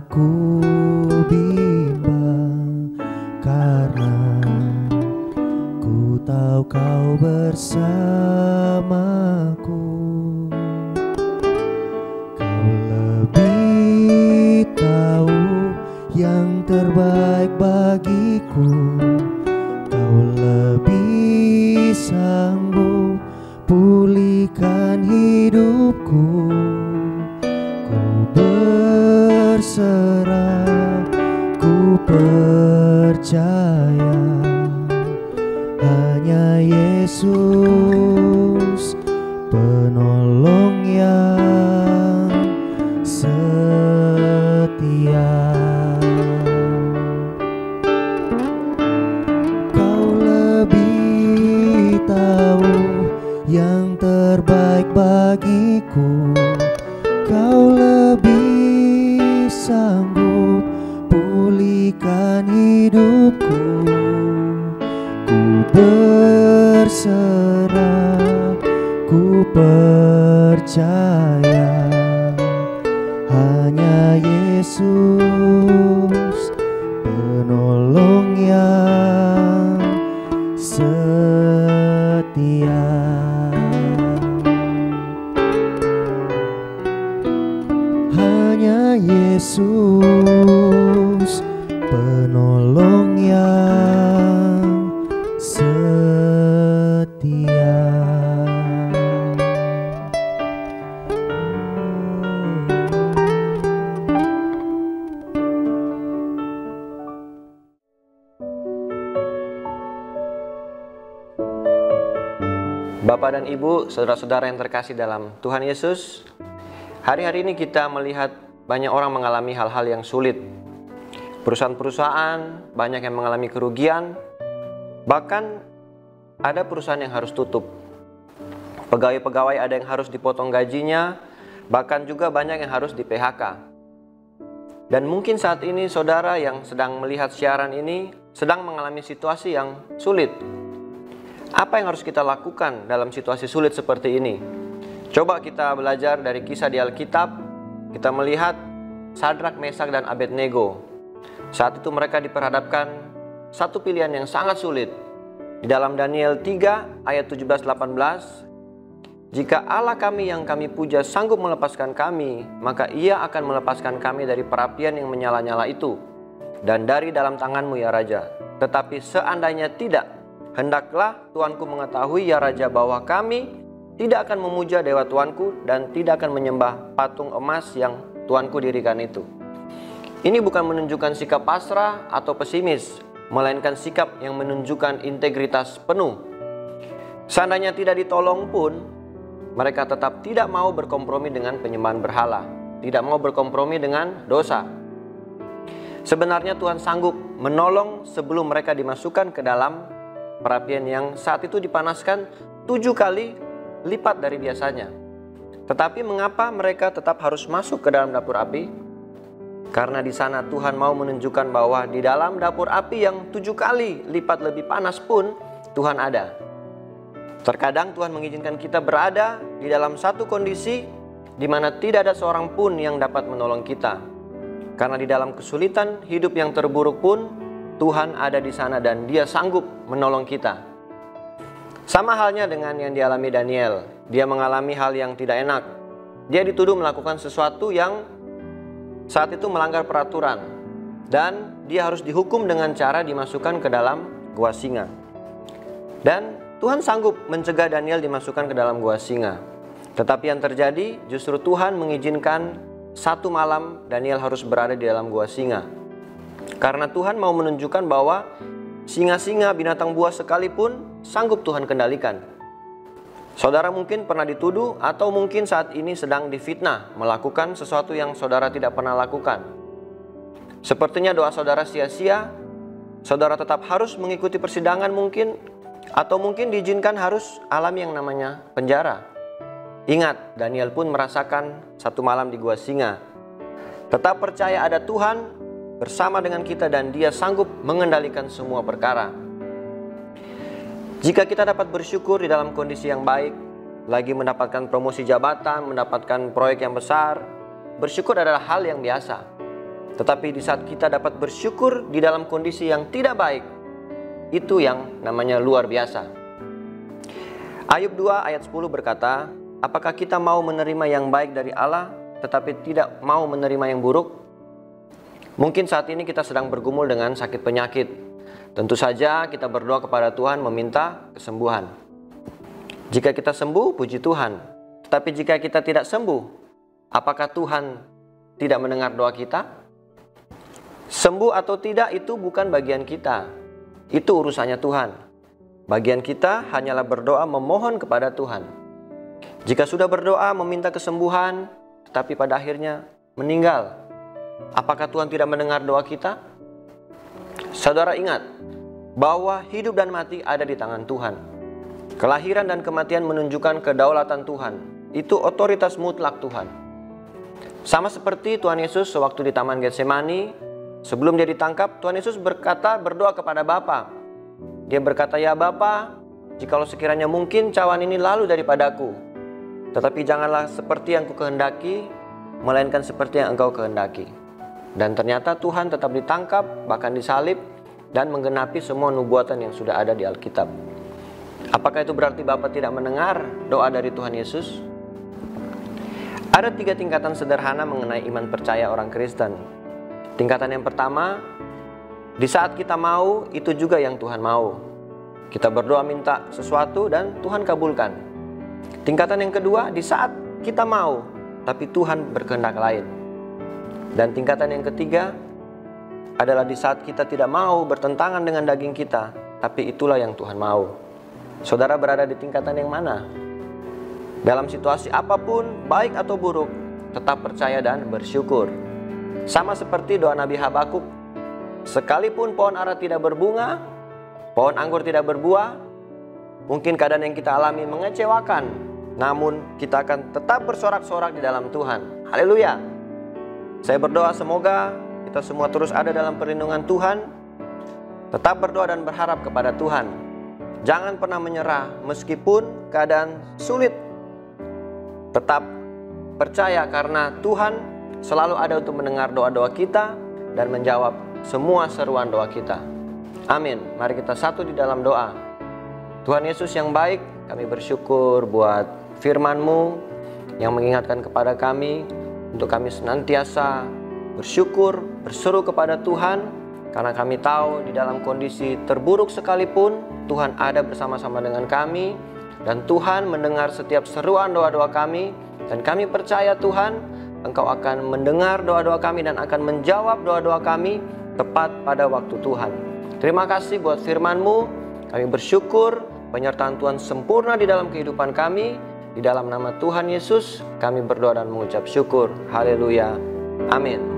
aku bimbang, karena ku tahu kau bersamaku. Kau lebih tahu yang terbaik bagiku. Kau lebih sanggup pulihkan hidupku. Ku berserah, ku percaya hanya Yesus penolong yang setia. Kau lebih tahu yang terbaik bagiku. Kau lebih sanggup pulihkan hidupku. Ku berserah, ku percaya hanya Yesus penolong yang setia. Hanya Yesus penolong yang setia. Bapak dan Ibu, saudara-saudara yang terkasih dalam Tuhan Yesus, hari-hari ini kita melihat banyak orang mengalami hal-hal yang sulit. Perusahaan-perusahaan banyak yang mengalami kerugian, bahkan ada perusahaan yang harus tutup. Pegawai-pegawai ada yang harus dipotong gajinya, bahkan juga banyak yang harus di PHK. Dan mungkin saat ini saudara yang sedang melihat siaran ini sedang mengalami situasi yang sulit. Apa yang harus kita lakukan dalam situasi sulit seperti ini? Coba kita belajar dari kisah di Alkitab. Kita melihat Sadrak, Mesak, dan Abednego. Saat itu mereka diperhadapkan satu pilihan yang sangat sulit. Di dalam Daniel 3 ayat 17-18, jika Allah kami yang kami puja sanggup melepaskan kami, maka Ia akan melepaskan kami dari perapian yang menyala-nyala itu dan dari dalam tanganmu ya Raja. Tetapi seandainya tidak, hendaklah Tuanku mengetahui ya Raja bahwa kami tidak akan memuja dewa Tuanku dan tidak akan menyembah patung emas yang Tuanku dirikan itu. Ini bukan menunjukkan sikap pasrah atau pesimis, melainkan sikap yang menunjukkan integritas penuh. Seandainya tidak ditolong pun, mereka tetap tidak mau berkompromi dengan penyembahan berhala, tidak mau berkompromi dengan dosa. Sebenarnya Tuhan sanggup menolong sebelum mereka dimasukkan ke dalam perapian yang saat itu dipanaskan 7 kali lipat dari biasanya. Tetapi mengapa mereka tetap harus masuk ke dalam dapur api? Karena di sana Tuhan mau menunjukkan bahwa di dalam dapur api yang 7 kali lipat lebih panas pun Tuhan ada. Terkadang Tuhan mengizinkan kita berada di dalam satu kondisi di mana tidak ada seorang pun yang dapat menolong kita. Karena di dalam kesulitan hidup yang terburuk pun Tuhan ada di sana dan Dia sanggup menolong kita. Sama halnya dengan yang dialami Daniel. Dia mengalami hal yang tidak enak. Dia dituduh melakukan sesuatu yang saat itu melanggar peraturan. Dan dia harus dihukum dengan cara dimasukkan ke dalam gua singa. Dan Tuhan sanggup mencegah Daniel dimasukkan ke dalam gua singa. Tetapi yang terjadi justru Tuhan mengizinkan satu malam Daniel harus berada di dalam gua singa. Karena Tuhan mau menunjukkan bahwa singa-singa, binatang buas sekalipun sanggup Tuhan kendalikan. Saudara mungkin pernah dituduh atau mungkin saat ini sedang difitnah melakukan sesuatu yang saudara tidak pernah lakukan. Sepertinya doa saudara sia-sia, saudara tetap harus mengikuti persidangan mungkin, atau mungkin diizinkan harus alami yang namanya penjara. Ingat, Daniel pun merasakan satu malam di gua singa. Tetap percaya ada Tuhan bersama dengan kita dan Dia sanggup mengendalikan semua perkara. Jika kita dapat bersyukur di dalam kondisi yang baik, lagi mendapatkan promosi jabatan, mendapatkan proyek yang besar, bersyukur adalah hal yang biasa. Tetapi di saat kita dapat bersyukur di dalam kondisi yang tidak baik, itu yang namanya luar biasa. Ayub 2 ayat 10 berkata, apakah kita mau menerima yang baik dari Allah, tetapi tidak mau menerima yang buruk? Mungkin saat ini kita sedang bergumul dengan sakit penyakit. Tentu saja kita berdoa kepada Tuhan meminta kesembuhan. Jika kita sembuh, puji Tuhan. Tetapi jika kita tidak sembuh, apakah Tuhan tidak mendengar doa kita? Sembuh atau tidak itu bukan bagian kita. Itu urusannya Tuhan. Bagian kita hanyalah berdoa memohon kepada Tuhan. Jika sudah berdoa meminta kesembuhan, tetapi pada akhirnya meninggal, apakah Tuhan tidak mendengar doa kita? Saudara ingat bahwa hidup dan mati ada di tangan Tuhan. Kelahiran dan kematian menunjukkan kedaulatan Tuhan. Itu otoritas mutlak Tuhan. Sama seperti Tuhan Yesus sewaktu di Taman Getsemani, sebelum dia ditangkap, Tuhan Yesus berdoa kepada Bapa. Dia berkata, ya Bapa, jikalau sekiranya mungkin cawan ini lalu daripadaku, tetapi janganlah seperti yang kukehendaki, melainkan seperti yang Engkau kehendaki. Dan ternyata Tuhan tetap ditangkap, bahkan disalib, dan menggenapi semua nubuatan yang sudah ada di Alkitab. Apakah itu berarti Bapa tidak mendengar doa dari Tuhan Yesus? Ada 3 tingkatan sederhana mengenai iman percaya orang Kristen. Tingkatan yang pertama, di saat kita mau, itu juga yang Tuhan mau. Kita berdoa minta sesuatu dan Tuhan kabulkan. Tingkatan yang kedua, di saat kita mau, tapi Tuhan berkehendak lain. Dan tingkatan yang ketiga adalah di saat kita tidak mau bertentangan dengan daging kita, tapi itulah yang Tuhan mau. Saudara berada di tingkatan yang mana? Dalam situasi apapun, baik atau buruk, tetap percaya dan bersyukur. Sama seperti doa Nabi Habakuk, sekalipun pohon ara tidak berbunga, pohon anggur tidak berbuah, mungkin keadaan yang kita alami mengecewakan, namun kita akan tetap bersorak-sorak di dalam Tuhan. Haleluya. Saya berdoa semoga kita semua terus ada dalam perlindungan Tuhan, tetap berdoa dan berharap kepada Tuhan. Jangan pernah menyerah meskipun keadaan sulit. Tetap percaya karena Tuhan selalu ada untuk mendengar doa-doa kita dan menjawab semua seruan doa kita. Amin. Mari kita satu di dalam doa. Tuhan Yesus yang baik, kami bersyukur buat firman-Mu yang mengingatkan kepada kami untuk kami senantiasa bersyukur, berseru kepada Tuhan, karena kami tahu di dalam kondisi terburuk sekalipun Tuhan ada bersama-sama dengan kami, dan Tuhan mendengar setiap seruan doa-doa kami, dan kami percaya Tuhan Engkau akan mendengar doa-doa kami dan akan menjawab doa-doa kami tepat pada waktu Tuhan. Terima kasih buat firman-Mu. Kami bersyukur penyertaan Tuhan sempurna di dalam kehidupan kami. Di dalam nama Tuhan Yesus kami berdoa dan mengucap syukur. Haleluya. Amin.